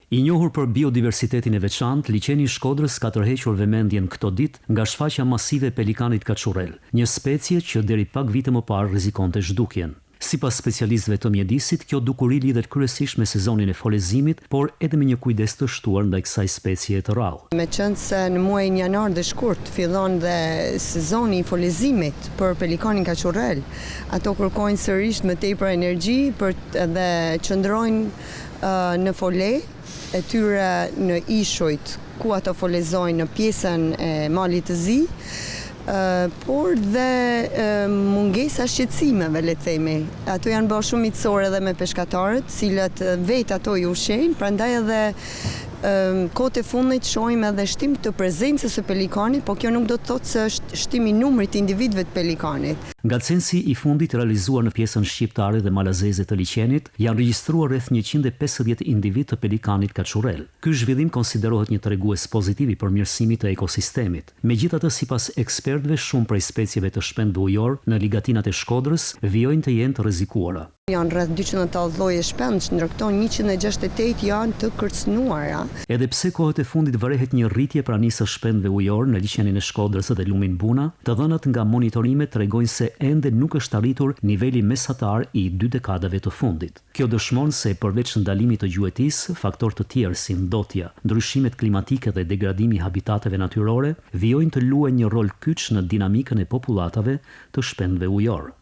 I njohur për biodiversitetin e veçantë, liçeni i Shkodrës ka tërhequr vëmendjen këto ditë nga shfaqja masive e pelikanit kaçurrell, një specie që deri pak vite më parë rrezikonte zhdukjen. Sipas specialistëve të mjedisit, kjo dukuri lidhet kryesisht me sezonin e folezimit, por edhe me një kujdes të shtuar ndaj kësaj specie të rrallë. Meqenëse se në muajin janar dhe shkurt fillon dhe sezoni i folezimit për pelikanin kaçurrell, ato kërkojnë sërish më tepër energji dhe qëndrojnë në fole e tyre në ishujt ku ato folezojnë në pjesën e malit të zi, por dhe mungesa shqetësimeve, le të themi. Ato janë bërë shumë miqësore edhe me peshkatarët, cilët vetë ato i ushqejnë, prandaj edhe kohët e fundit shohim edhe shtim të prezencës së pelikanit, po kjo nuk do të thotë se është shtimi i numrit të individëve të pelikanit. Nga censi i fundit realizuar në pjesën shqiptare dhe malazeze të liçenit, janë regjistruar rreth 150 individ të pelikanit kaçurrell. Ky zhvillim konsiderohet një tregues pozitiv i përmirësimit të ekosistemit. Megjithatë, sipas ekspertëve, shumë prej specieve të shpendëve ujor në ligatinat e Shkodrës vijojnë të jenë të rrezikuara. Janë rreth 280 lloje shpendësh, ndër këto 168 janë të kërcënuara. Edhe pse kohët e fundit vërehet një rritje pranisë së shpendëve ujor në liçenin e Shkodrës dhe lumin Buna, të dhënat nga monitorimet tregojnë se ende nuk është arritur niveli mesatar i 2 dekadave të fundit. Kjo dëshmon se përveç ndalimit të gjuetisë, faktorë të tjerë si ndotja, ndryshimet klimatike dhe degradimi i habitateve natyrore vijojnë të luajnë një rol kyç në dinamikën e popullatave të shpendëve ujor.